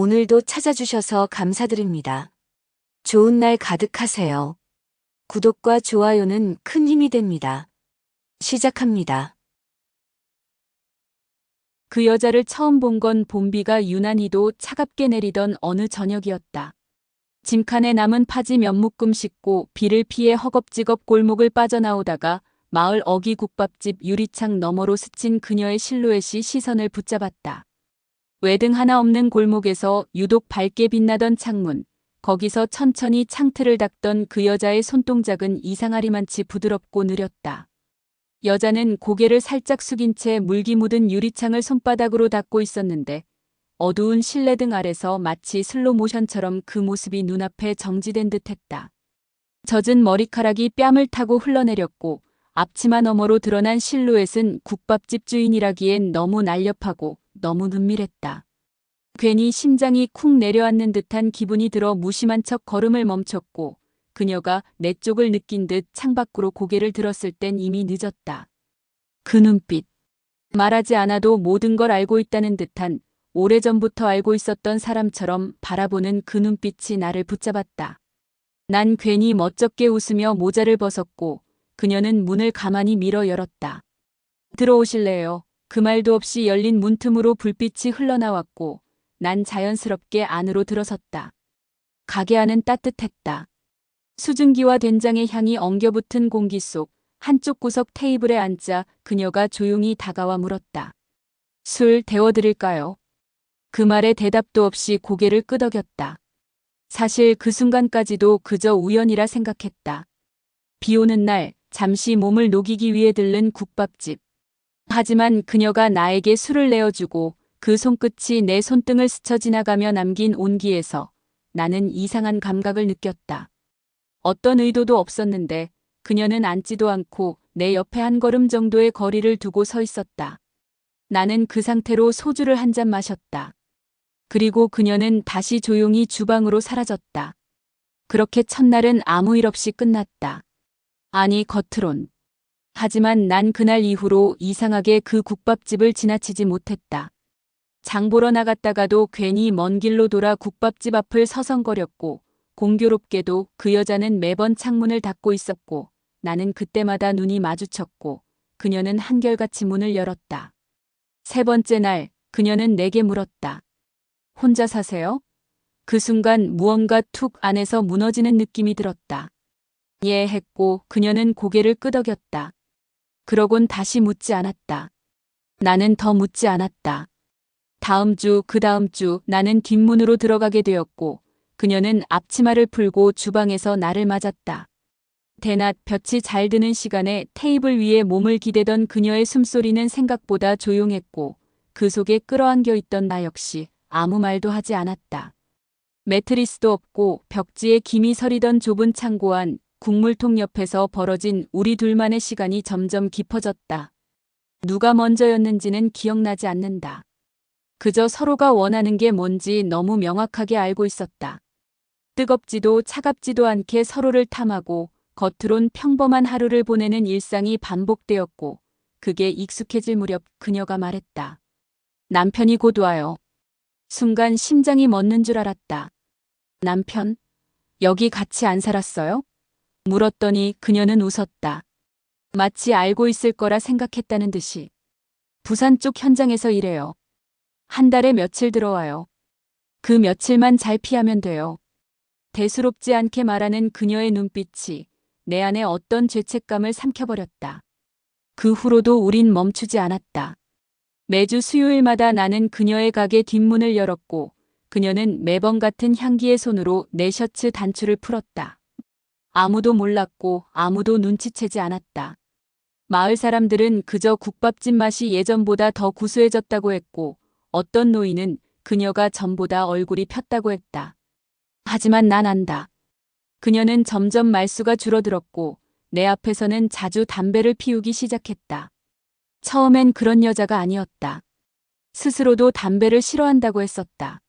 오늘도 찾아주셔서 감사드립니다. 좋은 날 가득하세요. 구독과 좋아요는 큰 힘이 됩니다. 시작합니다. 그 여자를 처음 본 건 봄비가 유난히도 차갑게 내리던 어느 저녁이었다. 짐칸에 남은 파지 몇 묶음 씻고 비를 피해 허겁지겁 골목을 빠져나오다가 마을 어기 국밥집 유리창 너머로 스친 그녀의 실루엣이 시선을 붙잡았다. 외등 하나 없는 골목에서 유독 밝게 빛나던 창문, 거기서 천천히 창틀을 닦던 그 여자의 손동작은 이상하리만치 부드럽고 느렸다. 여자는 고개를 살짝 숙인 채 물기 묻은 유리창을 손바닥으로 닦고 있었는데 어두운 실내등 아래서 마치 슬로 모션처럼 그 모습이 눈앞에 정지된 듯했다. 젖은 머리카락이 뺨을 타고 흘러내렸고 앞치마 너머로 드러난 실루엣은 국밥집 주인이라기엔 너무 날렵하고 너무 눈밀했다. 괜히 심장이 쿵 내려앉는 듯한 기분이 들어 무심한 척 걸음을 멈췄고 그녀가 내 쪽을 느낀 듯 창밖으로 고개를 들었을 땐 이미 늦었다. 그 눈빛. 말하지 않아도 모든 걸 알고 있다는 듯한 오래전부터 알고 있었던 사람처럼 바라보는 그 눈빛이 나를 붙잡았다. 난 괜히 멋쩍게 웃으며 모자를 벗었고 그녀는 문을 가만히 밀어 열었다. 들어오실래요? 그 말도 없이 열린 문틈으로 불빛이 흘러나왔고 난 자연스럽게 안으로 들어섰다. 가게 안은 따뜻했다. 수증기와 된장의 향이 엉겨붙은 공기 속 한쪽 구석 테이블에 앉자 그녀가 조용히 다가와 물었다. 술 데워드릴까요? 그 말에 대답도 없이 고개를 끄덕였다. 사실 그 순간까지도 그저 우연이라 생각했다. 비 오는 날 잠시 몸을 녹이기 위해 들른 국밥집. 하지만 그녀가 나에게 술을 내어주고 그 손끝이 내 손등을 스쳐 지나가며 남긴 온기에서 나는 이상한 감각을 느꼈다. 어떤 의도도 없었는데 그녀는 앉지도 않고 내 옆에 한 걸음 정도의 거리를 두고 서 있었다. 나는 그 상태로 소주를 한 잔 마셨다. 그리고 그녀는 다시 조용히 주방으로 사라졌다. 그렇게 첫날은 아무 일 없이 끝났다. 아니, 겉으론. 하지만 난 그날 이후로 이상하게 그 국밥집을 지나치지 못했다. 장 보러 나갔다가도 괜히 먼 길로 돌아 국밥집 앞을 서성거렸고 공교롭게도 그 여자는 매번 창문을 닫고 있었고 나는 그때마다 눈이 마주쳤고 그녀는 한결같이 문을 열었다. 세 번째 날 그녀는 내게 물었다. 혼자 사세요? 그 순간 무언가 툭 안에서 무너지는 느낌이 들었다. 예 했고 그녀는 고개를 끄덕였다. 그러곤 다시 묻지 않았다. 나는 더 묻지 않았다. 다음 주, 그 다음 주 나는 뒷문으로 들어가게 되었고 그녀는 앞치마를 풀고 주방에서 나를 맞았다. 대낮 볕이 잘 드는 시간에 테이블 위에 몸을 기대던 그녀의 숨소리는 생각보다 조용했고 그 속에 끌어안겨 있던 나 역시 아무 말도 하지 않았다. 매트리스도 없고 벽지에 김이 서리던 좁은 창고 안 국물통 옆에서 벌어진 우리 둘만의 시간이 점점 깊어졌다. 누가 먼저였는지는 기억나지 않는다. 그저 서로가 원하는 게 뭔지 너무 명확하게 알고 있었다. 뜨겁지도 차갑지도 않게 서로를 탐하고 겉으론 평범한 하루를 보내는 일상이 반복되었고 그게 익숙해질 무렵 그녀가 말했다. 남편이 곧 와요. 순간 심장이 멎는 줄 알았다. 남편? 여기 같이 안 살았어요? 물었더니 그녀는 웃었다. 마치 알고 있을 거라 생각했다는 듯이. 부산 쪽 현장에서 일해요. 한 달에 며칠 들어와요. 그 며칠만 잘 피하면 돼요. 대수롭지 않게 말하는 그녀의 눈빛이 내 안에 어떤 죄책감을 삼켜버렸다. 그 후로도 우린 멈추지 않았다. 매주 수요일마다 나는 그녀의 가게 뒷문을 열었고 그녀는 매번 같은 향기의 손으로 내 셔츠 단추를 풀었다. 아무도 몰랐고 아무도 눈치채지 않았다. 마을 사람들은 그저 국밥집 맛이 예전보다 더 구수해졌다고 했고 어떤 노인은 그녀가 전보다 얼굴이 폈다고 했다. 하지만 난 안다. 그녀는 점점 말수가 줄어들었고 내 앞에서는 자주 담배를 피우기 시작했다. 처음엔 그런 여자가 아니었다. 스스로도 담배를 싫어한다고 했었다.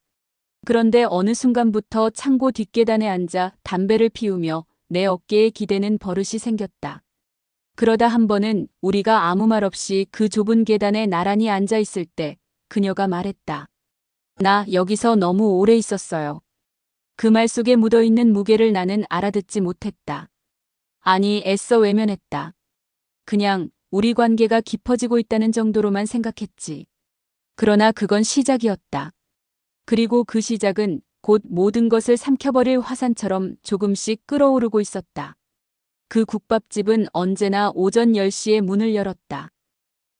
그런데 어느 순간부터 창고 뒷계단에 앉아 담배를 피우며 내 어깨에 기대는 버릇이 생겼다. 그러다 한 번은 우리가 아무 말 없이 그 좁은 계단에 나란히 앉아 있을 때 그녀가 말했다. 나 여기서 너무 오래 있었어요. 그 말 속에 묻어있는 무게를 나는 알아듣지 못했다. 아니, 애써 외면했다. 그냥 우리 관계가 깊어지고 있다는 정도로만 생각했지. 그러나 그건 시작이었다. 그리고 그 시작은 곧 모든 것을 삼켜버릴 화산처럼 조금씩 끓어오르고 있었다. 그 국밥집은 언제나 오전 10시에 문을 열었다.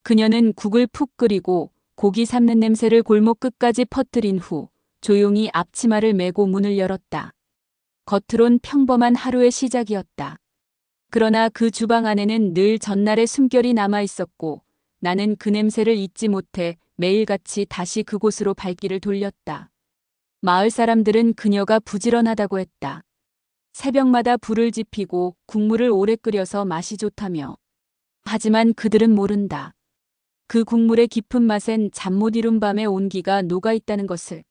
그녀는 국을 푹 끓이고 고기 삶는 냄새를 골목 끝까지 퍼뜨린 후 조용히 앞치마를 메고 문을 열었다. 겉으론 평범한 하루의 시작이었다. 그러나 그 주방 안에는 늘 전날의 숨결이 남아 있었고 나는 그 냄새를 잊지 못해 매일같이 다시 그곳으로 발길을 돌렸다. 마을 사람들은 그녀가 부지런하다고 했다. 새벽마다 불을 지피고 국물을 오래 끓여서 맛이 좋다며. 하지만 그들은 모른다. 그 국물의 깊은 맛엔 잠 못 이룬 밤의 온기가 녹아 있다는 것을.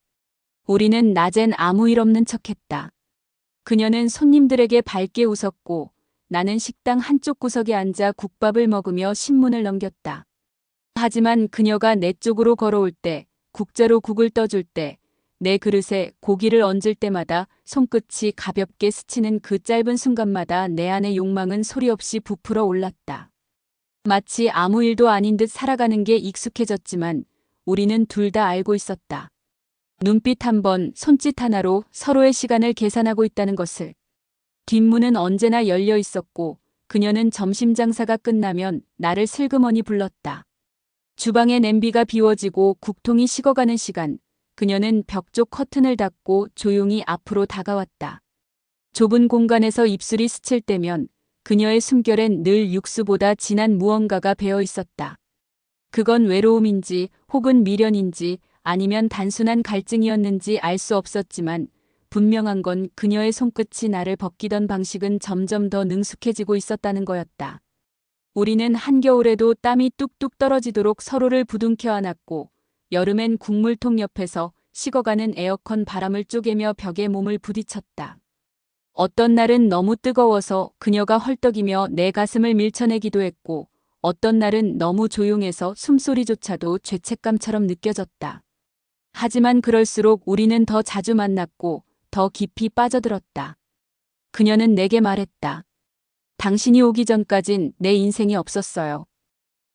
우리는 낮엔 아무 일 없는 척했다. 그녀는 손님들에게 밝게 웃었고 나는 식당 한쪽 구석에 앉아 국밥을 먹으며 신문을 넘겼다. 하지만 그녀가 내 쪽으로 걸어올 때, 국자로 국을 떠줄 때, 내 그릇에 고기를 얹을 때마다 손끝이 가볍게 스치는 그 짧은 순간마다 내 안의 욕망은 소리 없이 부풀어 올랐다. 마치 아무 일도 아닌 듯 살아가는 게 익숙해졌지만 우리는 둘 다 알고 있었다. 눈빛 한 번, 손짓 하나로 서로의 시간을 계산하고 있다는 것을. 뒷문은 언제나 열려 있었고 그녀는 점심 장사가 끝나면 나를 슬그머니 불렀다. 주방의 냄비가 비워지고 국통이 식어가는 시간, 그녀는 벽 쪽 커튼을 닫고 조용히 앞으로 다가왔다. 좁은 공간에서 입술이 스칠 때면 그녀의 숨결엔 늘 육수보다 진한 무언가가 배어 있었다. 그건 외로움인지 혹은 미련인지 아니면 단순한 갈증이었는지 알 수 없었지만 분명한 건 그녀의 손끝이 나를 벗기던 방식은 점점 더 능숙해지고 있었다는 거였다. 우리는 한겨울에도 땀이 뚝뚝 떨어지도록 서로를 부둥켜 안았고 여름엔 국물통 옆에서 식어가는 에어컨 바람을 쪼개며 벽에 몸을 부딪혔다. 어떤 날은 너무 뜨거워서 그녀가 헐떡이며 내 가슴을 밀쳐내기도 했고 어떤 날은 너무 조용해서 숨소리조차도 죄책감처럼 느껴졌다. 하지만 그럴수록 우리는 더 자주 만났고 더 깊이 빠져들었다. 그녀는 내게 말했다. 당신이 오기 전까진 내 인생이 없었어요.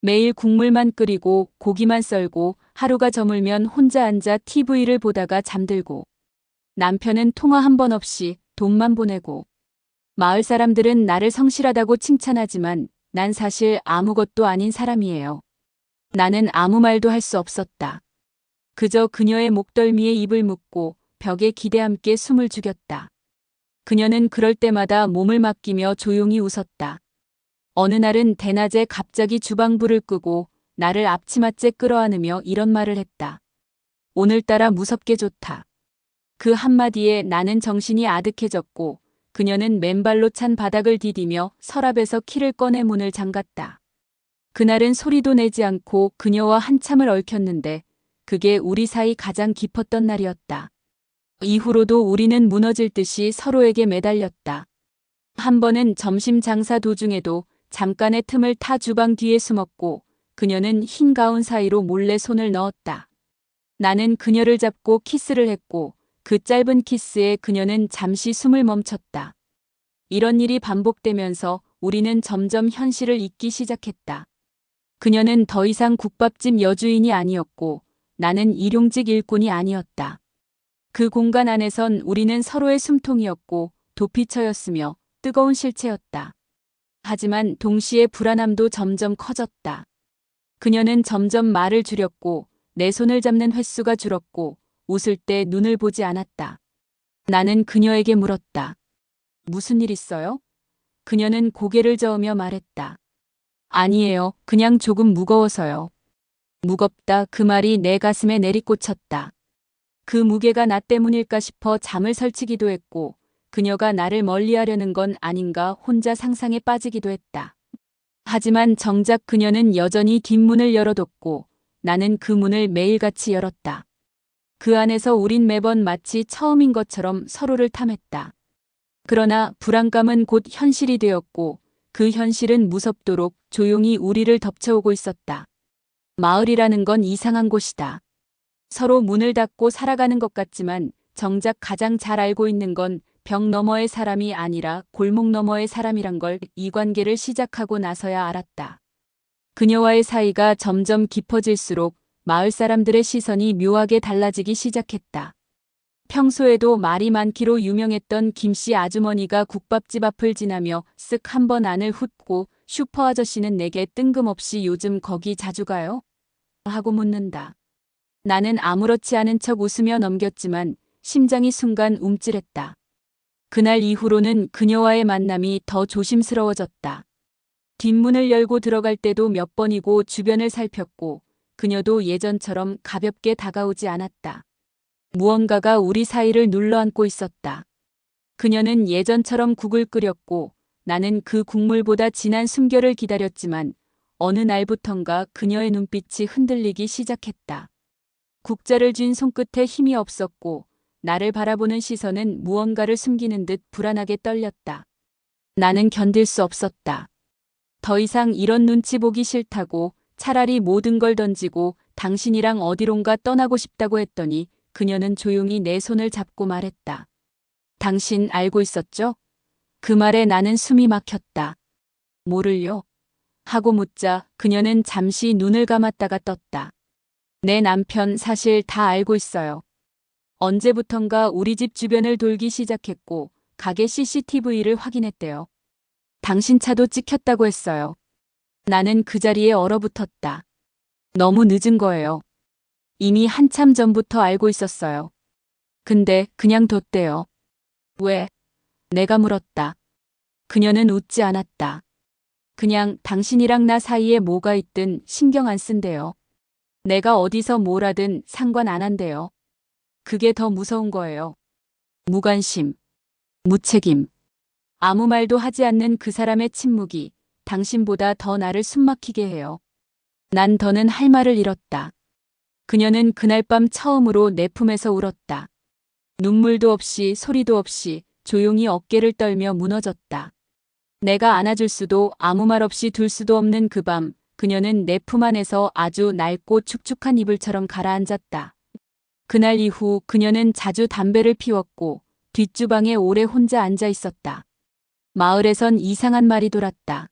매일 국물만 끓이고 고기만 썰고 하루가 저물면 혼자 앉아 TV를 보다가 잠들고 남편은 통화 한 번 없이 돈만 보내고 마을 사람들은 나를 성실하다고 칭찬하지만 난 사실 아무것도 아닌 사람이에요. 나는 아무 말도 할 수 없었다. 그저 그녀의 목덜미에 입을 묻고 벽에 기대함께 숨을 죽였다. 그녀는 그럴 때마다 몸을 맡기며 조용히 웃었다. 어느 날은 대낮에 갑자기 주방불을 끄고 나를 앞치마째 끌어안으며 이런 말을 했다. 오늘따라 무섭게 좋다. 그 한마디에 나는 정신이 아득해졌고 그녀는 맨발로 찬 바닥을 디디며 서랍에서 키를 꺼내 문을 잠갔다. 그날은 소리도 내지 않고 그녀와 한참을 얽혔는데 그게 우리 사이 가장 깊었던 날이었다. 이후로도 우리는 무너질 듯이 서로에게 매달렸다. 한 번은 점심 장사 도중에도 잠깐의 틈을 타 주방 뒤에 숨었고 그녀는 흰 가운 사이로 몰래 손을 넣었다. 나는 그녀를 잡고 키스를 했고 그 짧은 키스에 그녀는 잠시 숨을 멈췄다. 이런 일이 반복되면서 우리는 점점 현실을 잊기 시작했다. 그녀는 더 이상 국밥집 여주인이 아니었고 나는 일용직 일꾼이 아니었다. 그 공간 안에선 우리는 서로의 숨통이었고 도피처였으며 뜨거운 실체였다. 하지만 동시에 불안함도 점점 커졌다. 그녀는 점점 말을 줄였고 내 손을 잡는 횟수가 줄었고 웃을 때 눈을 보지 않았다. 나는 그녀에게 물었다. 무슨 일 있어요? 그녀는 고개를 저으며 말했다. 아니에요. 그냥 조금 무거워서요. 무겁다. 그 말이 내 가슴에 내리꽂혔다. 그 무게가 나 때문일까 싶어 잠을 설치기도 했고 그녀가 나를 멀리하려는 건 아닌가 혼자 상상에 빠지기도 했다. 하지만 정작 그녀는 여전히 뒷문을 열어뒀고 나는 그 문을 매일같이 열었다. 그 안에서 우린 매번 마치 처음인 것처럼 서로를 탐했다. 그러나 불안감은 곧 현실이 되었고 그 현실은 무섭도록 조용히 우리를 덮쳐오고 있었다. 마을이라는 건 이상한 곳이다. 서로 문을 닫고 살아가는 것 같지만 정작 가장 잘 알고 있는 건 벽 너머의 사람이 아니라 골목 너머의 사람이란 걸 이 관계를 시작하고 나서야 알았다. 그녀와의 사이가 점점 깊어질수록 마을 사람들의 시선이 묘하게 달라지기 시작했다. 평소에도 말이 많기로 유명했던 김씨 아주머니가 국밥집 앞을 지나며 쓱 한번 안을 훑고 슈퍼 아저씨는 내게 뜬금없이 요즘 거기 자주 가요? 하고 묻는다. 나는 아무렇지 않은 척 웃으며 넘겼지만 심장이 순간 움찔했다. 그날 이후로는 그녀와의 만남이 더 조심스러워졌다. 뒷문을 열고 들어갈 때도 몇 번이고 주변을 살폈고 그녀도 예전처럼 가볍게 다가오지 않았다. 무언가가 우리 사이를 눌러앉고 있었다. 그녀는 예전처럼 국을 끓였고 나는 그 국물보다 진한 숨결을 기다렸지만 어느 날부턴가 그녀의 눈빛이 흔들리기 시작했다. 국자를 쥔 손끝에 힘이 없었고 나를 바라보는 시선은 무언가를 숨기는 듯 불안하게 떨렸다. 나는 견딜 수 없었다. 더 이상 이런 눈치 보기 싫다고 차라리 모든 걸 던지고 당신이랑 어디론가 떠나고 싶다고 했더니 그녀는 조용히 내 손을 잡고 말했다. 당신 알고 있었죠? 그 말에 나는 숨이 막혔다. 뭐를요? 하고 묻자 그녀는 잠시 눈을 감았다가 떴다. 내 남편 사실 다 알고 있어요. 언제부턴가 우리 집 주변을 돌기 시작했고 가게 CCTV를 확인했대요. 당신 차도 찍혔다고 했어요. 나는 그 자리에 얼어붙었다. 너무 늦은 거예요. 이미 한참 전부터 알고 있었어요. 근데 그냥 뒀대요. 왜? 내가 물었다. 그녀는 웃지 않았다. 그냥 당신이랑 나 사이에 뭐가 있든 신경 안 쓴대요. 내가 어디서 뭘 하든 상관 안 한대요. 그게 더 무서운 거예요. 무관심, 무책임. 아무 말도 하지 않는 그 사람의 침묵이 당신보다 더 나를 숨막히게 해요. 난 더는 할 말을 잃었다. 그녀는 그날 밤 처음으로 내 품에서 울었다. 눈물도 없이 소리도 없이 조용히 어깨를 떨며 무너졌다. 내가 안아줄 수도 아무 말 없이 둘 수도 없는 그 밤, 그녀는 내 품 안에서 아주 낡고 축축한 이불처럼 가라앉았다. 그날 이후 그녀는 자주 담배를 피웠고 뒷주방에 오래 혼자 앉아 있었다. 마을에선 이상한 말이 돌았다.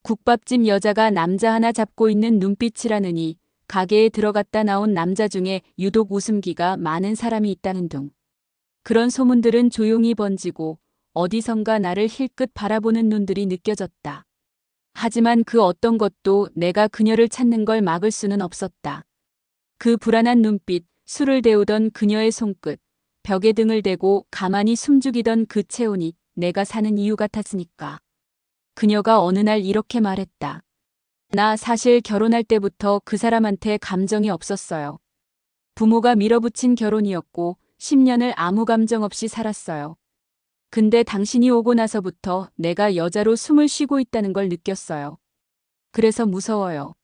국밥집 여자가 남자 하나 잡고 있는 눈빛이라느니 가게에 들어갔다 나온 남자 중에 유독 웃음기가 많은 사람이 있다는 둥. 그런 소문들은 조용히 번지고 어디선가 나를 힐끗 바라보는 눈들이 느껴졌다. 하지만 그 어떤 것도 내가 그녀를 찾는 걸 막을 수는 없었다. 그 불안한 눈빛, 술을 데우던 그녀의 손끝, 벽에 등을 대고 가만히 숨죽이던 그 체온이 내가 사는 이유 같았으니까. 그녀가 어느 날 이렇게 말했다. 나 사실 결혼할 때부터 그 사람한테 감정이 없었어요. 부모가 밀어붙인 결혼이었고 10년을 아무 감정 없이 살았어요. 근데 당신이 오고 나서부터 내가 여자로 숨을 쉬고 있다는 걸 느꼈어요. 그래서 무서워요.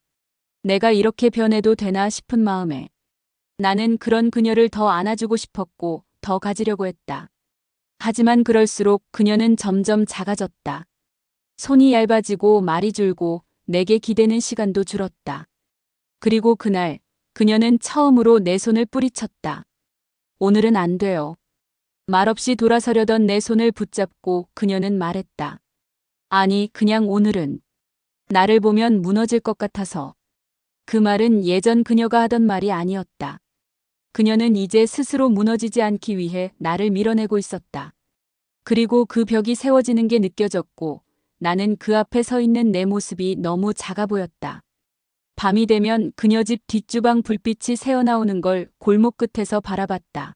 내가 이렇게 변해도 되나 싶은 마음에. 나는 그런 그녀를 더 안아주고 싶었고 더 가지려고 했다. 하지만 그럴수록 그녀는 점점 작아졌다. 손이 얇아지고 말이 줄고 내게 기대는 시간도 줄었다. 그리고 그날 그녀는 처음으로 내 손을 뿌리쳤다. 오늘은 안 돼요. 말없이 돌아서려던 내 손을 붙잡고 그녀는 말했다. 아니, 그냥 오늘은. 나를 보면 무너질 것 같아서. 그 말은 예전 그녀가 하던 말이 아니었다. 그녀는 이제 스스로 무너지지 않기 위해 나를 밀어내고 있었다. 그리고 그 벽이 세워지는 게 느껴졌고 나는 그 앞에 서 있는 내 모습이 너무 작아 보였다. 밤이 되면 그녀 집 뒷주방 불빛이 새어나오는 걸 골목 끝에서 바라봤다.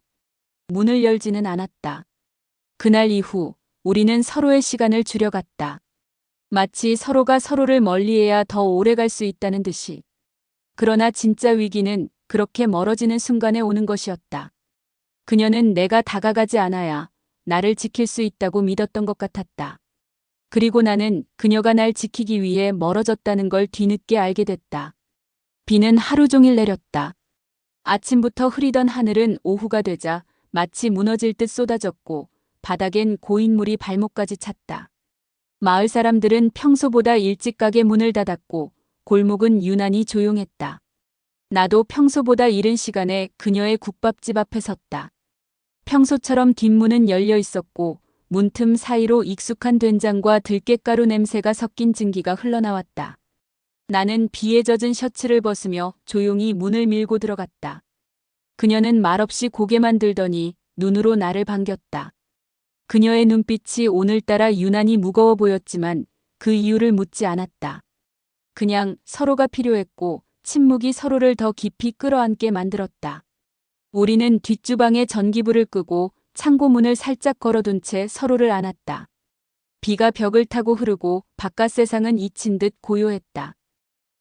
문을 열지는 않았다. 그날 이후 우리는 서로의 시간을 줄여갔다. 마치 서로가 서로를 멀리해야 더 오래 갈 수 있다는 듯이. 그러나 진짜 위기는 그렇게 멀어지는 순간에 오는 것이었다. 그녀는 내가 다가가지 않아야 나를 지킬 수 있다고 믿었던 것 같았다. 그리고 나는 그녀가 날 지키기 위해 멀어졌다는 걸 뒤늦게 알게 됐다. 비는 하루 종일 내렸다. 아침부터 흐리던 하늘은 오후가 되자 마치 무너질 듯 쏟아졌고 바닥엔 고인물이 발목까지 찼다. 마을 사람들은 평소보다 일찍 가게 문을 닫았고 골목은 유난히 조용했다. 나도 평소보다 이른 시간에 그녀의 국밥집 앞에 섰다. 평소처럼 뒷문은 열려 있었고 문틈 사이로 익숙한 된장과 들깨가루 냄새가 섞인 증기가 흘러나왔다. 나는 비에 젖은 셔츠를 벗으며 조용히 문을 밀고 들어갔다. 그녀는 말없이 고개만 들더니 눈으로 나를 반겼다. 그녀의 눈빛이 오늘따라 유난히 무거워 보였지만 그 이유를 묻지 않았다. 그냥 서로가 필요했고 침묵이 서로를 더 깊이 끌어안게 만들었다. 우리는 뒷주방에 전기불을 끄고 창고 문을 살짝 걸어둔 채 서로를 안았다. 비가 벽을 타고 흐르고 바깥 세상은 잊힌 듯 고요했다.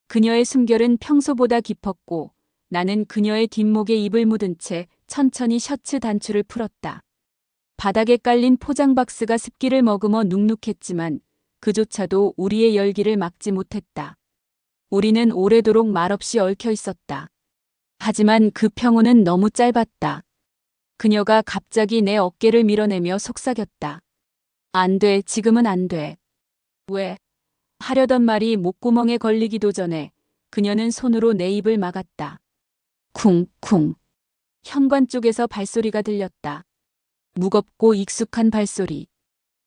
그녀의 숨결은 평소보다 깊었고 나는 그녀의 뒷목에 입을 묻은 채 천천히 셔츠 단추를 풀었다. 바닥에 깔린 포장 박스가 습기를 머금어 눅눅했지만 그조차도 우리의 열기를 막지 못했다. 우리는 오래도록 말없이 얽혀 있었다. 하지만 그 평온은 너무 짧았다. 그녀가 갑자기 내 어깨를 밀어내며 속삭였다. 안 돼, 지금은 안 돼. 왜? 하려던 말이 목구멍에 걸리기도 전에 그녀는 손으로 내 입을 막았다. 쿵쿵. 현관 쪽에서 발소리가 들렸다. 무겁고 익숙한 발소리.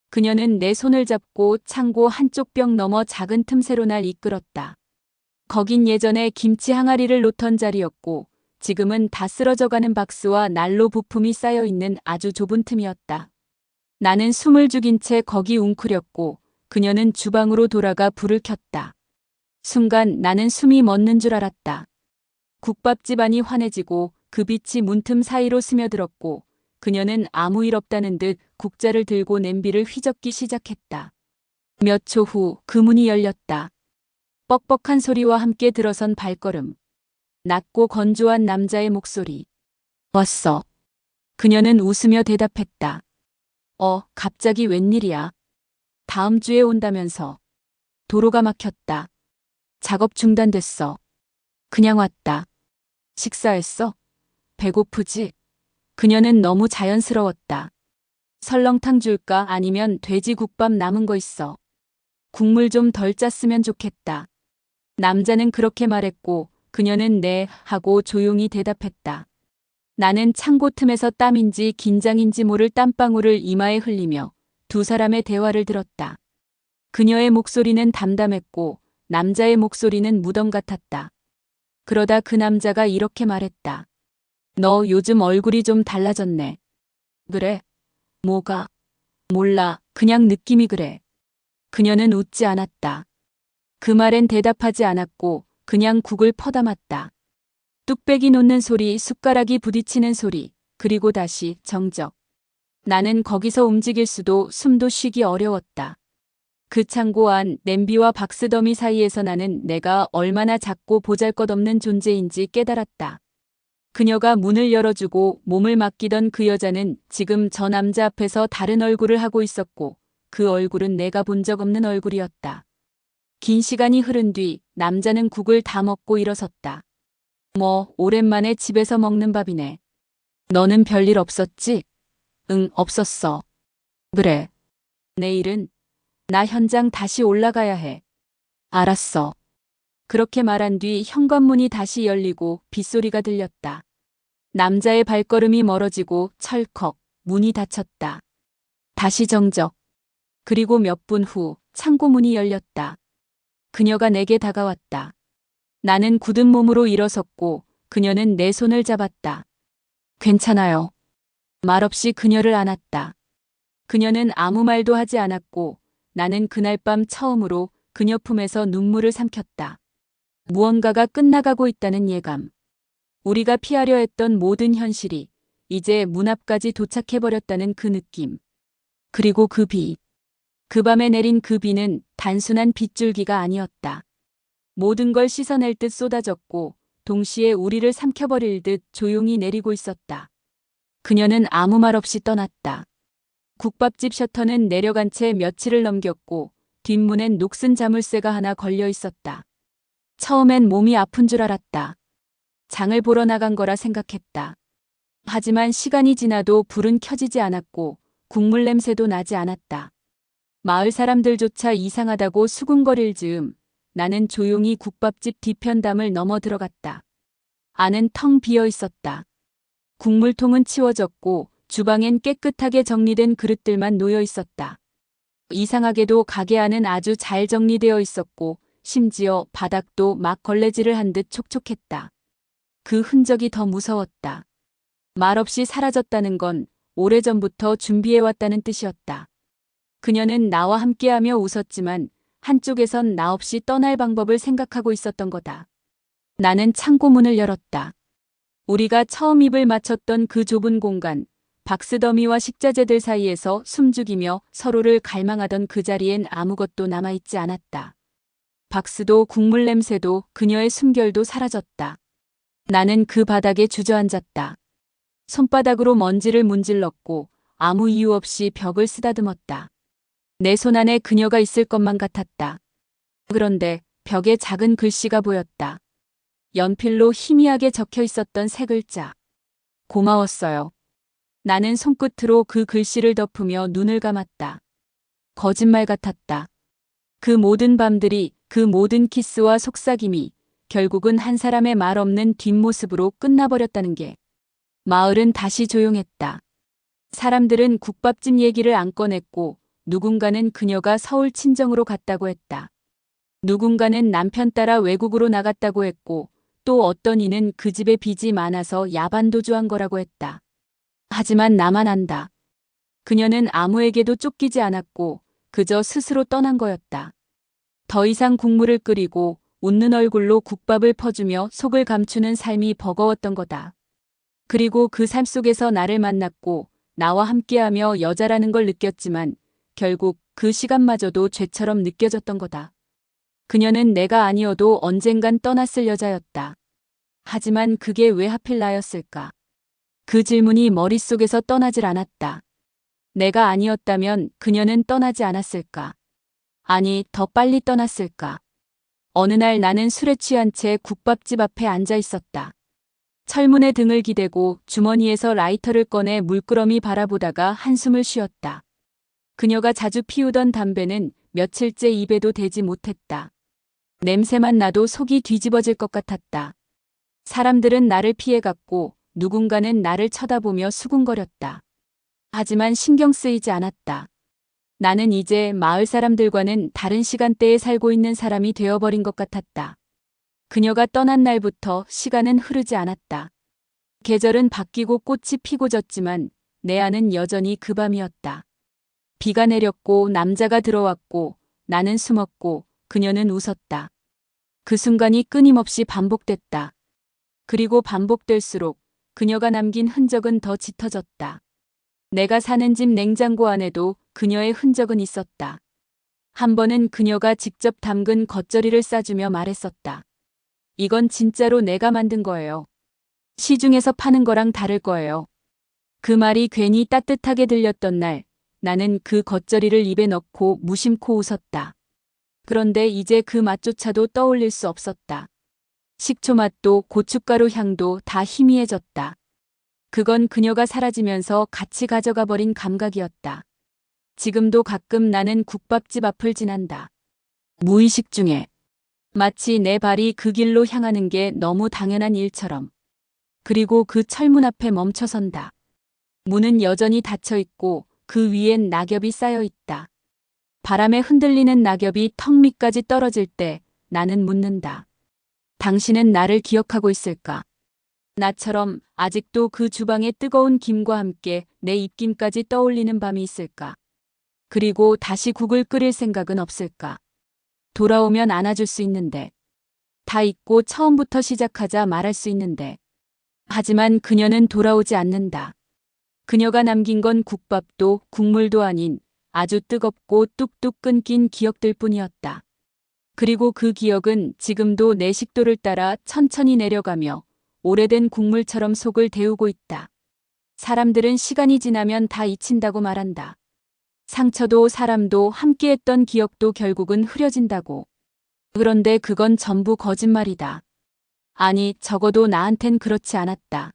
그녀는 내 손을 잡고 창고 한쪽 벽 너머 작은 틈새로 날 이끌었다. 거긴 예전에 김치 항아리를 놓던 자리였고 지금은 다 쓰러져가는 박스와 난로 부품이 쌓여 있는 아주 좁은 틈이었다. 나는 숨을 죽인 채 거기 웅크렸고 그녀는 주방으로 돌아가 불을 켰다. 순간 나는 숨이 멎는 줄 알았다. 국밥집 안이 환해지고 그 빛이 문틈 사이로 스며들었고 그녀는 아무 일 없다는 듯 국자를 들고 냄비를 휘젓기 시작했다. 몇 초 후 그 문이 열렸다. 뻑뻑한 소리와 함께 들어선 발걸음. 낮고 건조한 남자의 목소리. 왔어. 그녀는 웃으며 대답했다. 갑자기 웬일이야. 다음 주에 온다면서. 도로가 막혔다. 작업 중단됐어. 그냥 왔다. 식사했어? 배고프지? 그녀는 너무 자연스러웠다. 설렁탕 줄까 아니면 돼지국밥 남은 거 있어. 국물 좀 덜 짰으면 좋겠다. 남자는 그렇게 말했고 그녀는 네 하고 조용히 대답했다. 나는 창고 틈에서 땀인지 긴장인지 모를 땀방울을 이마에 흘리며 두 사람의 대화를 들었다. 그녀의 목소리는 담담했고 남자의 목소리는 무덤 같았다. 그러다 그 남자가 이렇게 말했다. 너 요즘 얼굴이 좀 달라졌네. 그래? 뭐가? 몰라. 그냥 느낌이 그래. 그녀는 웃지 않았다. 그 말엔 대답하지 않았고 그냥 국을 퍼담았다. 뚝배기 놓는 소리, 숟가락이 부딪히는 소리, 그리고 다시 정적. 나는 거기서 움직일 수도 숨도 쉬기 어려웠다. 그 창고 안 냄비와 박스 더미 사이에서 나는 내가 얼마나 작고 보잘것없는 존재인지 깨달았다. 그녀가 문을 열어주고 몸을 맡기던 그 여자는 지금 저 남자 앞에서 다른 얼굴을 하고 있었고 그 얼굴은 내가 본 적 없는 얼굴이었다. 긴 시간이 흐른 뒤 남자는 국을 다 먹고 일어섰다. 오랜만에 집에서 먹는 밥이네. 너는 별일 없었지? 응, 없었어. 그래. 내일은 나 현장 다시 올라가야 해. 알았어. 그렇게 말한 뒤 현관문이 다시 열리고 빗소리가 들렸다. 남자의 발걸음이 멀어지고 철컥 문이 닫혔다. 다시 정적. 그리고 몇 분 후 창고 문이 열렸다. 그녀가 내게 다가왔다. 나는 굳은 몸으로 일어섰고 그녀는 내 손을 잡았다. 괜찮아요. 말없이 그녀를 안았다. 그녀는 아무 말도 하지 않았고 나는 그날 밤 처음으로 그녀 품에서 눈물을 삼켰다. 무언가가 끝나가고 있다는 예감. 우리가 피하려 했던 모든 현실이 이제 문 앞까지 도착해버렸다는 그 느낌. 그리고 그 비. 그 밤에 내린 그 비는 단순한 빗줄기가 아니었다. 모든 걸 씻어낼 듯 쏟아졌고 동시에 우리를 삼켜버릴 듯 조용히 내리고 있었다. 그녀는 아무 말 없이 떠났다. 국밥집 셔터는 내려간 채 며칠을 넘겼고 뒷문엔 녹슨 자물쇠가 하나 걸려 있었다. 처음엔 몸이 아픈 줄 알았다. 장을 보러 나간 거라 생각했다. 하지만 시간이 지나도 불은 켜지지 않았고 국물 냄새도 나지 않았다. 마을 사람들조차 이상하다고 수군거릴 즈음 나는 조용히 국밥집 뒤편담을 넘어 들어갔다. 안은 텅 비어 있었다. 국물통은 치워졌고 주방엔 깨끗하게 정리된 그릇들만 놓여 있었다. 이상하게도 가게 안은 아주 잘 정리되어 있었고 심지어 바닥도 막 걸레질을 한 듯 촉촉했다. 그 흔적이 더 무서웠다. 말없이 사라졌다는 건 오래전부터 준비해왔다는 뜻이었다. 그녀는 나와 함께하며 웃었지만 한쪽에선 나 없이 떠날 방법을 생각하고 있었던 거다. 나는 창고문을 열었다. 우리가 처음 입을 맞췄던 그 좁은 공간, 박스더미와 식자재들 사이에서 숨죽이며 서로를 갈망하던 그 자리엔 아무것도 남아있지 않았다. 박스도 국물 냄새도 그녀의 숨결도 사라졌다. 나는 그 바닥에 주저앉았다. 손바닥으로 먼지를 문질렀고 아무 이유 없이 벽을 쓰다듬었다. 내 손 안에 그녀가 있을 것만 같았다. 그런데 벽에 작은 글씨가 보였다. 연필로 희미하게 적혀 있었던 세 글자. 고마웠어요. 나는 손끝으로 그 글씨를 덮으며 눈을 감았다. 거짓말 같았다. 그 모든 밤들이, 그 모든 키스와 속삭임이 결국은 한 사람의 말 없는 뒷모습으로 끝나버렸다는 게. 마을은 다시 조용했다. 사람들은 국밥집 얘기를 안 꺼냈고 누군가는 그녀가 서울 친정으로 갔다고 했다. 누군가는 남편 따라 외국으로 나갔다고 했고 또 어떤 이는 그 집에 빚이 많아서 야반도주한 거라고 했다. 하지만 나만 안다. 그녀는 아무에게도 쫓기지 않았고 그저 스스로 떠난 거였다. 더 이상 국물을 끓이고 웃는 얼굴로 국밥을 퍼주며 속을 감추는 삶이 버거웠던 거다. 그리고 그 삶 속에서 나를 만났고 나와 함께하며 여자라는 걸 느꼈지만 결국 그 시간마저도 죄처럼 느껴졌던 거다. 그녀는 내가 아니어도 언젠간 떠났을 여자였다. 하지만 그게 왜 하필 나였을까? 그 질문이 머릿속에서 떠나질 않았다. 내가 아니었다면 그녀는 떠나지 않았을까? 아니, 더 빨리 떠났을까? 어느 날 나는 술에 취한 채 국밥집 앞에 앉아 있었다. 철문에 등을 기대고 주머니에서 라이터를 꺼내 물끄러미 바라보다가 한숨을 쉬었다. 그녀가 자주 피우던 담배는 며칠째 입에도 대지 못했다. 냄새만 나도 속이 뒤집어질 것 같았다. 사람들은 나를 피해갔고 누군가는 나를 쳐다보며 수군거렸다. 하지만 신경 쓰이지 않았다. 나는 이제 마을 사람들과는 다른 시간대에 살고 있는 사람이 되어버린 것 같았다. 그녀가 떠난 날부터 시간은 흐르지 않았다. 계절은 바뀌고 꽃이 피고 졌지만 내 안은 여전히 그 밤이었다. 비가 내렸고 남자가 들어왔고 나는 숨었고 그녀는 웃었다. 그 순간이 끊임없이 반복됐다. 그리고 반복될수록 그녀가 남긴 흔적은 더 짙어졌다. 내가 사는 집 냉장고 안에도 그녀의 흔적은 있었다. 한 번은 그녀가 직접 담근 겉절이를 싸주며 말했었다. 이건 진짜로 내가 만든 거예요. 시중에서 파는 거랑 다를 거예요. 그 말이 괜히 따뜻하게 들렸던 날, 나는 그 겉절이를 입에 넣고 무심코 웃었다. 그런데 이제 그 맛조차도 떠올릴 수 없었다. 식초 맛도 고춧가루 향도 다 희미해졌다. 그건 그녀가 사라지면서 같이 가져가 버린 감각이었다. 지금도 가끔 나는 국밥집 앞을 지난다. 무의식 중에. 마치 내 발이 그 길로 향하는 게 너무 당연한 일처럼. 그리고 그 철문 앞에 멈춰선다. 문은 여전히 닫혀 있고 그 위엔 낙엽이 쌓여 있다. 바람에 흔들리는 낙엽이 턱 밑까지 떨어질 때 나는 묻는다. 당신은 나를 기억하고 있을까? 나처럼 아직도 그 주방의 뜨거운 김과 함께 내 입김까지 떠올리는 밤이 있을까? 그리고 다시 국을 끓일 생각은 없을까? 돌아오면 안아줄 수 있는데. 다 잊고 처음부터 시작하자 말할 수 있는데. 하지만 그녀는 돌아오지 않는다. 그녀가 남긴 건 국밥도 국물도 아닌 아주 뜨겁고 뚝뚝 끊긴 기억들 뿐이었다. 그리고 그 기억은 지금도 내 식도를 따라 천천히 내려가며 오래된 국물처럼 속을 데우고 있다. 사람들은 시간이 지나면 다 잊힌다고 말한다. 상처도 사람도 함께했던 기억도 결국은 흐려진다고. 그런데 그건 전부 거짓말이다. 아니, 적어도 나한텐 그렇지 않았다.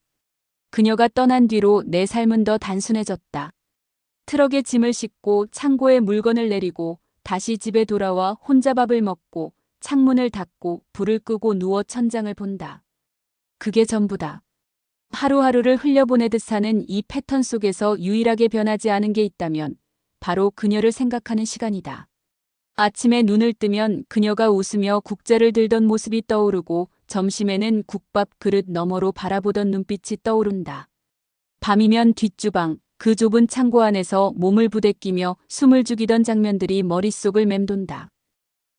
그녀가 떠난 뒤로 내 삶은 더 단순해졌다. 트럭에 짐을 싣고 창고에 물건을 내리고 다시 집에 돌아와 혼자 밥을 먹고 창문을 닫고 불을 끄고 누워 천장을 본다. 그게 전부다. 하루하루를 흘려보내듯 사는 이 패턴 속에서 유일하게 변하지 않은 게 있다면 바로 그녀를 생각하는 시간이다. 아침에 눈을 뜨면 그녀가 웃으며 국자를 들던 모습이 떠오르고 점심에는 국밥 그릇 너머로 바라보던 눈빛이 떠오른다. 밤이면 뒷주방, 그 좁은 창고 안에서 몸을 부대끼며 숨을 죽이던 장면들이 머릿속을 맴돈다.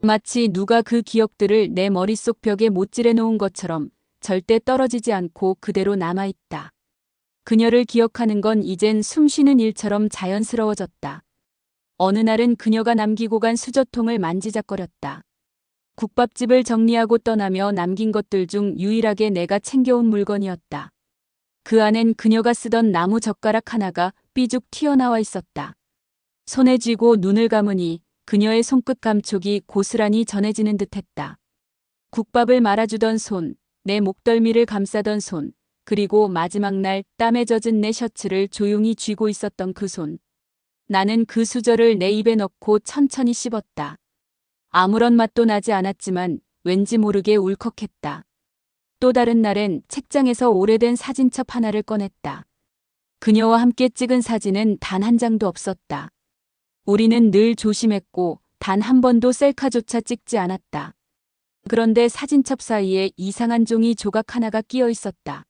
마치 누가 그 기억들을 내 머릿속 벽에 못질해 놓은 것처럼 절대 떨어지지 않고 그대로 남아있다. 그녀를 기억하는 건 이젠 숨쉬는 일처럼 자연스러워졌다. 어느 날은 그녀가 남기고 간 수저통을 만지작거렸다. 국밥집을 정리하고 떠나며 남긴 것들 중 유일하게 내가 챙겨온 물건이었다. 그 안엔 그녀가 쓰던 나무 젓가락 하나가 삐죽 튀어나와 있었다. 손에 쥐고 눈을 감으니 그녀의 손끝 감촉이 고스란히 전해지는 듯했다. 국밥을 말아주던 손, 내 목덜미를 감싸던 손, 그리고 마지막 날 땀에 젖은 내 셔츠를 조용히 쥐고 있었던 그 손. 나는 그 수저를 내 입에 넣고 천천히 씹었다. 아무런 맛도 나지 않았지만 왠지 모르게 울컥했다. 또 다른 날엔 책장에서 오래된 사진첩 하나를 꺼냈다. 그녀와 함께 찍은 사진은 단 한 장도 없었다. 우리는 늘 조심했고 단 한 번도 셀카조차 찍지 않았다. 그런데 사진첩 사이에 이상한 종이 조각 하나가 끼어 있었다.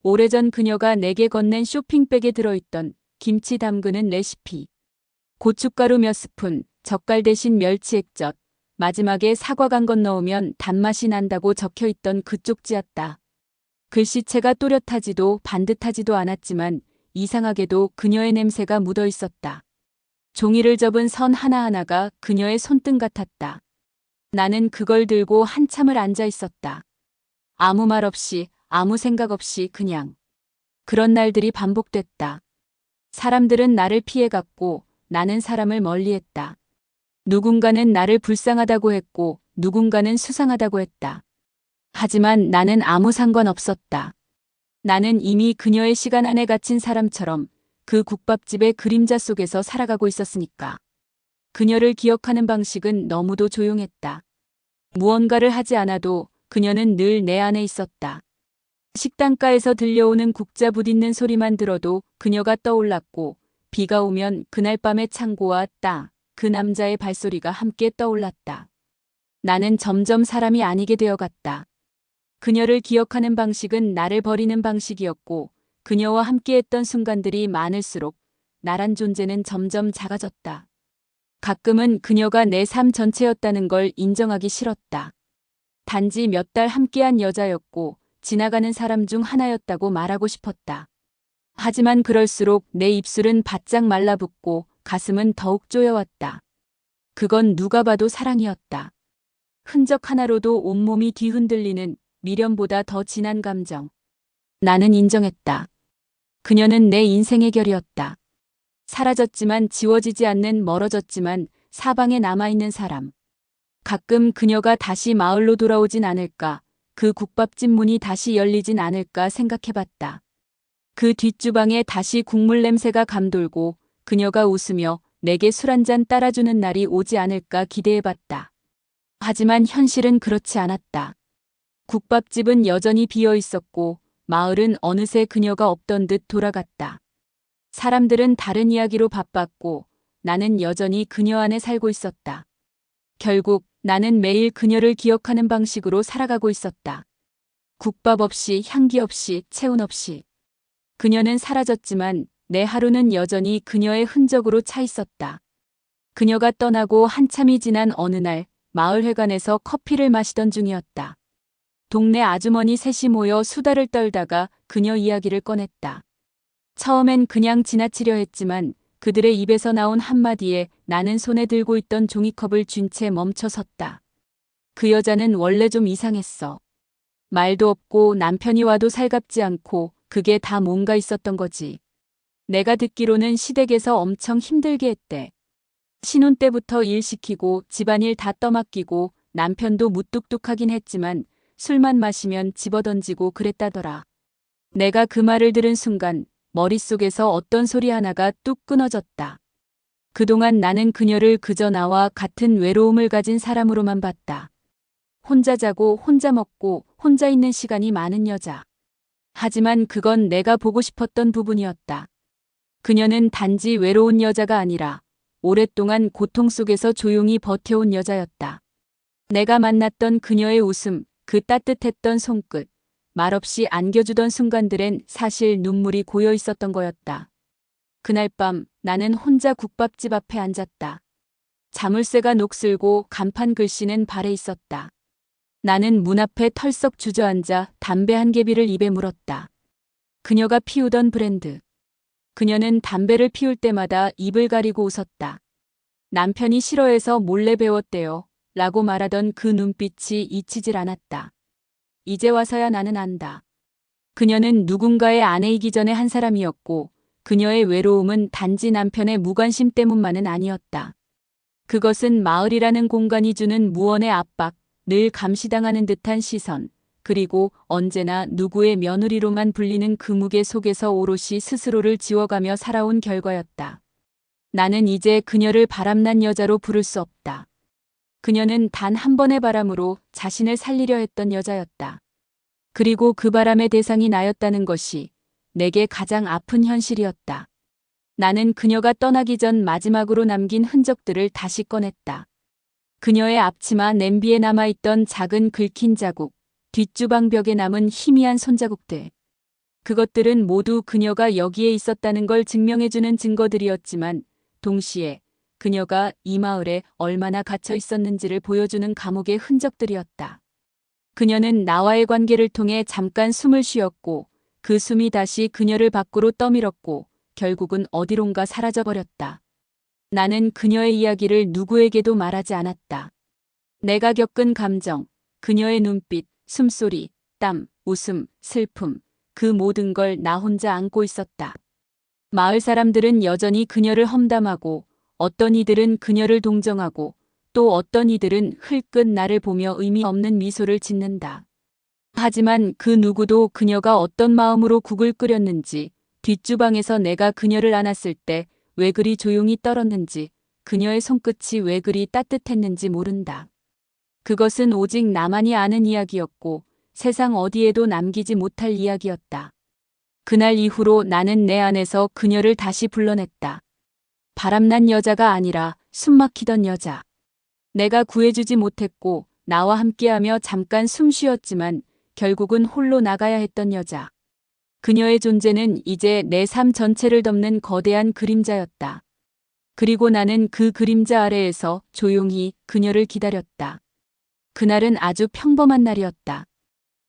오래전 그녀가 내게 건넨 쇼핑백에 들어있던 김치 담그는 레시피. 고춧가루 몇 스푼, 젓갈 대신 멸치 액젓, 마지막에 사과 간 건 넣으면 단맛이 난다고 적혀있던 그 쪽지였다. 글씨체가 또렷하지도 반듯하지도 않았지만 이상하게도 그녀의 냄새가 묻어 있었다. 종이를 접은 선 하나하나가 그녀의 손등 같았다. 나는 그걸 들고 한참을 앉아 있었다. 아무 말 없이, 아무 생각 없이 그냥. 그런 날들이 반복됐다. 사람들은 나를 피해갔고 나는 사람을 멀리했다. 누군가는 나를 불쌍하다고 했고 누군가는 수상하다고 했다. 하지만 나는 아무 상관없었다. 나는 이미 그녀의 시간 안에 갇힌 사람처럼 그 국밥집의 그림자 속에서 살아가고 있었으니까. 그녀를 기억하는 방식은 너무도 조용했다. 무언가를 하지 않아도 그녀는 늘 내 안에 있었다. 식당가에서 들려오는 국자 부딪는 소리만 들어도 그녀가 떠올랐고 비가 오면 그날 밤의 창고와 땅, 그 남자의 발소리가 함께 떠올랐다. 나는 점점 사람이 아니게 되어갔다. 그녀를 기억하는 방식은 나를 버리는 방식이었고 그녀와 함께했던 순간들이 많을수록 나란 존재는 점점 작아졌다. 가끔은 그녀가 내 삶 전체였다는 걸 인정하기 싫었다. 단지 몇 달 함께한 여자였고 지나가는 사람 중 하나였다고 말하고 싶었다. 하지만 그럴수록 내 입술은 바짝 말라붙고 가슴은 더욱 쪼여왔다. 그건 누가 봐도 사랑이었다. 흔적 하나로도 온몸이 뒤흔들리는 미련보다 더 진한 감정. 나는 인정했다. 그녀는 내 인생의 결이었다. 사라졌지만 지워지지 않는 멀어졌지만 사방에 남아있는 사람. 가끔 그녀가 다시 마을로 돌아오진 않을까, 그 국밥집 문이 다시 열리진 않을까 생각해봤다. 그 뒷주방에 다시 국물 냄새가 감돌고 그녀가 웃으며 내게 술 한 잔 따라주는 날이 오지 않을까 기대해봤다. 하지만 현실은 그렇지 않았다. 국밥집은 여전히 비어 있었고 마을은 어느새 그녀가 없던 듯 돌아갔다. 사람들은 다른 이야기로 바빴고 나는 여전히 그녀 안에 살고 있었다. 결국 나는 매일 그녀를 기억하는 방식으로 살아가고 있었다. 국밥 없이, 향기 없이, 체온 없이. 그녀는 사라졌지만 내 하루는 여전히 그녀의 흔적으로 차 있었다. 그녀가 떠나고 한참이 지난 어느 날 마을회관에서 커피를 마시던 중이었다. 동네 아주머니 셋이 모여 수다를 떨다가 그녀 이야기를 꺼냈다. 처음엔 그냥 지나치려 했지만 그들의 입에서 나온 한마디에 나는 손에 들고 있던 종이컵을 쥔 채 멈춰 섰다. 그 여자는 원래 좀 이상했어. 말도 없고 남편이 와도 살갑지 않고 그게 다 뭔가 있었던 거지. 내가 듣기로는 시댁에서 엄청 힘들게 했대. 신혼 때부터 일 시키고 집안일 다 떠맡기고 남편도 무뚝뚝하긴 했지만 술만 마시면 집어던지고 그랬다더라. 내가 그 말을 들은 순간 머릿속에서 어떤 소리 하나가 뚝 끊어졌다. 그동안 나는 그녀를 그저 나와 같은 외로움을 가진 사람으로만 봤다. 혼자 자고 혼자 먹고 혼자 있는 시간이 많은 여자. 하지만 그건 내가 보고 싶었던 부분이었다. 그녀는 단지 외로운 여자가 아니라 오랫동안 고통 속에서 조용히 버텨온 여자였다. 내가 만났던 그녀의 웃음, 그 따뜻했던 손끝, 말없이 안겨주던 순간들엔 사실 눈물이 고여 있었던 거였다. 그날 밤 나는 혼자 국밥집 앞에 앉았다. 자물쇠가 녹슬고 간판 글씨는 발에 있었다. 나는 문 앞에 털썩 주저앉아 담배 한 개비를 입에 물었다. 그녀가 피우던 브랜드. 그녀는 담배를 피울 때마다 입을 가리고 웃었다. 남편이 싫어해서 몰래 배웠대요. 라고 말하던 그 눈빛이 잊히질 않았다. 이제 와서야 나는 안다. 그녀는 누군가의 아내이기 전에 한 사람이었고 그녀의 외로움은 단지 남편의 무관심 때문만은 아니었다. 그것은 마을이라는 공간이 주는 무언의 압박, 늘 감시당하는 듯한 시선, 그리고 언제나 누구의 며느리로만 불리는 그 무게 속에서 오롯이 스스로를 지워가며 살아온 결과였다. 나는 이제 그녀를 바람난 여자로 부를 수 없다. 그녀는 단 한 번의 바람으로 자신을 살리려 했던 여자였다. 그리고 그 바람의 대상이 나였다는 것이 내게 가장 아픈 현실이었다. 나는 그녀가 떠나기 전 마지막으로 남긴 흔적들을 다시 꺼냈다. 그녀의 앞치마 냄비에 남아있던 작은 긁힌 자국, 뒷주방 벽에 남은 희미한 손자국들. 그것들은 모두 그녀가 여기에 있었다는 걸 증명해주는 증거들이었지만 동시에 그녀가 이 마을에 얼마나 갇혀 있었는지를 보여주는 감옥의 흔적들이었다. 그녀는 나와의 관계를 통해 잠깐 숨을 쉬었고 그 숨이 다시 그녀를 밖으로 떠밀었고 결국은 어디론가 사라져버렸다. 나는 그녀의 이야기를 누구에게도 말하지 않았다. 내가 겪은 감정, 그녀의 눈빛, 숨소리, 땀, 웃음, 슬픔, 그 모든 걸 나 혼자 안고 있었다. 마을 사람들은 여전히 그녀를 험담하고 어떤 이들은 그녀를 동정하고 또 어떤 이들은 흘끗 나를 보며 의미 없는 미소를 짓는다. 하지만 그 누구도 그녀가 어떤 마음으로 국을 끓였는지, 뒷주방에서 내가 그녀를 안았을 때 왜 그리 조용히 떨었는지, 그녀의 손끝이 왜 그리 따뜻했는지 모른다. 그것은 오직 나만이 아는 이야기였고 세상 어디에도 남기지 못할 이야기였다. 그날 이후로 나는 내 안에서 그녀를 다시 불러냈다. 바람난 여자가 아니라 숨막히던 여자. 내가 구해주지 못했고 나와 함께하며 잠깐 숨 쉬었지만 결국은 홀로 나가야 했던 여자. 그녀의 존재는 이제 내 삶 전체를 덮는 거대한 그림자였다. 그리고 나는 그 그림자 아래에서 조용히 그녀를 기다렸다. 그날은 아주 평범한 날이었다.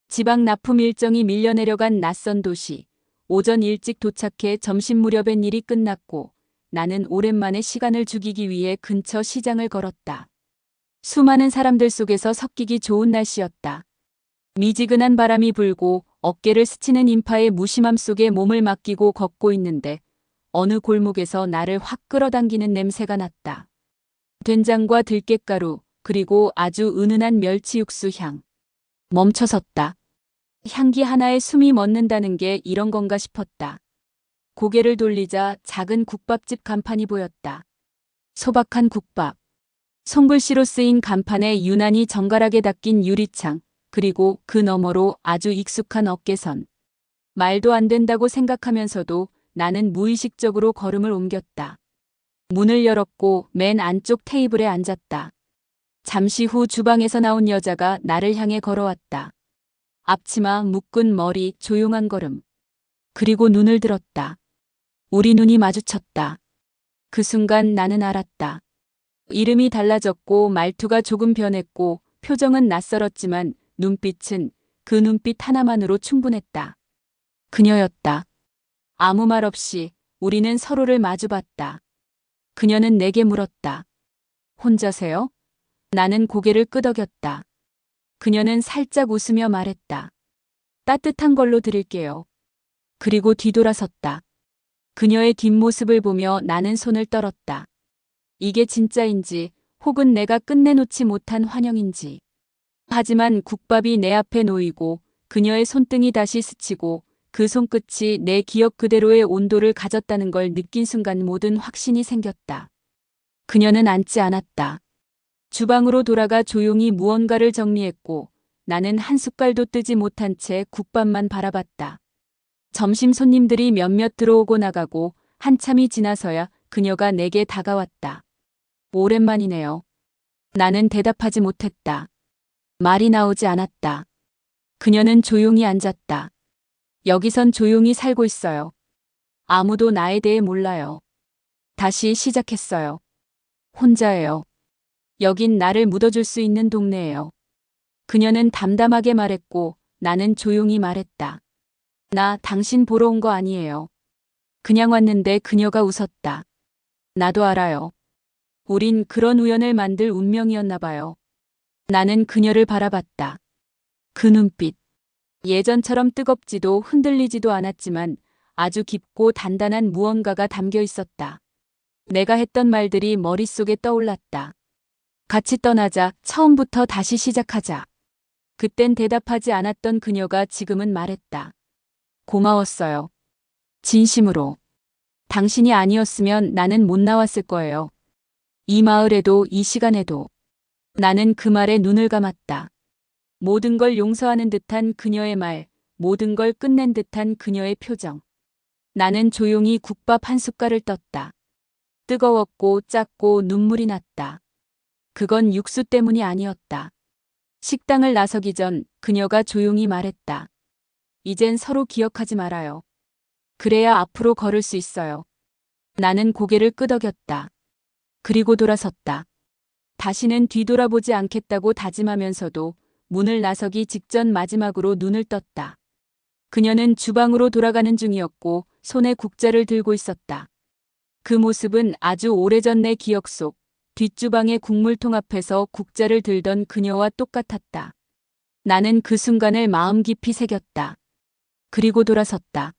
지방 납품 일정이 밀려 내려간 낯선 도시. 오전 일찍 도착해 점심 무렵엔 일이 끝났고 나는 오랜만에 시간을 죽이기 위해 근처 시장을 걸었다. 수많은 사람들 속에서 섞이기 좋은 날씨였다. 미지근한 바람이 불고 어깨를 스치는 인파의 무심함 속에 몸을 맡기고 걷고 있는데 어느 골목에서 나를 확 끌어당기는 냄새가 났다. 된장과 들깨가루 그리고 아주 은은한 멸치 육수 향. 멈춰섰다. 향기 하나에 숨이 멎는다는 게 이런 건가 싶었다. 고개를 돌리자 작은 국밥집 간판이 보였다. 소박한 국밥. 손글씨로 쓰인 간판에 유난히 정갈하게 닦인 유리창, 그리고 그 너머로 아주 익숙한 어깨선. 말도 안 된다고 생각하면서도 나는 무의식적으로 걸음을 옮겼다. 문을 열었고 맨 안쪽 테이블에 앉았다. 잠시 후 주방에서 나온 여자가 나를 향해 걸어왔다. 앞치마, 묶은 머리, 조용한 걸음. 그리고 눈을 들었다. 우리 눈이 마주쳤다. 그 순간 나는 알았다. 이름이 달라졌고 말투가 조금 변했고 표정은 낯설었지만 눈빛은 그 눈빛 하나만으로 충분했다. 그녀였다. 아무 말 없이 우리는 서로를 마주봤다. 그녀는 내게 물었다. 혼자세요? 나는 고개를 끄덕였다. 그녀는 살짝 웃으며 말했다. 따뜻한 걸로 드릴게요. 그리고 뒤돌아섰다. 그녀의 뒷모습을 보며 나는 손을 떨었다. 이게 진짜인지 혹은 내가 끝내놓지 못한 환영인지. 하지만 국밥이 내 앞에 놓이고 그녀의 손등이 다시 스치고 그 손끝이 내 기억 그대로의 온도를 가졌다는 걸 느낀 순간 모든 확신이 생겼다. 그녀는 앉지 않았다. 주방으로 돌아가 조용히 무언가를 정리했고 나는 한 숟갈도 뜨지 못한 채 국밥만 바라봤다. 점심 손님들이 몇몇 들어오고 나가고 한참이 지나서야 그녀가 내게 다가왔다. 오랜만이네요. 나는 대답하지 못했다. 말이 나오지 않았다. 그녀는 조용히 앉았다. 여기선 조용히 살고 있어요. 아무도 나에 대해 몰라요. 다시 시작했어요. 혼자예요. 여긴 나를 묻어줄 수 있는 동네예요. 그녀는 담담하게 말했고 나는 조용히 말했다. 나 당신 보러 온 거 아니에요. 그냥 왔는데 그녀가 웃었다. 나도 알아요. 우린 그런 우연을 만들 운명이었나 봐요. 나는 그녀를 바라봤다. 그 눈빛. 예전처럼 뜨겁지도 흔들리지도 않았지만 아주 깊고 단단한 무언가가 담겨 있었다. 내가 했던 말들이 머릿속에 떠올랐다. 같이 떠나자, 처음부터 다시 시작하자. 그땐 대답하지 않았던 그녀가 지금은 말했다. 고마웠어요. 진심으로. 당신이 아니었으면 나는 못 나왔을 거예요. 이 마을에도 이 시간에도. 나는 그 말에 눈을 감았다. 모든 걸 용서하는 듯한 그녀의 말, 모든 걸 끝낸 듯한 그녀의 표정. 나는 조용히 국밥 한 숟갈을 떴다. 뜨거웠고 짰고 눈물이 났다. 그건 육수 때문이 아니었다. 식당을 나서기 전 그녀가 조용히 말했다. 이젠 서로 기억하지 말아요. 그래야 앞으로 걸을 수 있어요. 나는 고개를 끄덕였다. 그리고 돌아섰다. 다시는 뒤돌아보지 않겠다고 다짐하면서도 문을 나서기 직전 마지막으로 눈을 떴다. 그녀는 주방으로 돌아가는 중이었고 손에 국자를 들고 있었다. 그 모습은 아주 오래전 내 기억 속 뒷주방의 국물통 앞에서 국자를 들던 그녀와 똑같았다. 나는 그 순간을 마음 깊이 새겼다. 그리고 돌아섰다.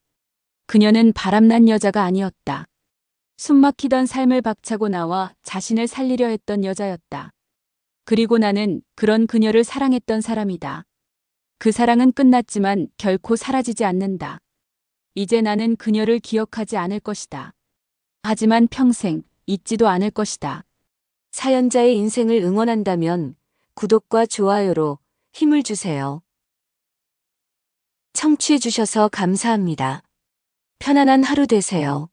그녀는 바람난 여자가 아니었다. 숨막히던 삶을 박차고 나와 자신을 살리려 했던 여자였다. 그리고 나는 그런 그녀를 사랑했던 사람이다. 그 사랑은 끝났지만 결코 사라지지 않는다. 이제 나는 그녀를 기억하지 않을 것이다. 하지만 평생 잊지도 않을 것이다. 사연자의 인생을 응원한다면 구독과 좋아요로 힘을 주세요. 청취해주셔서 감사합니다. 편안한 하루 되세요.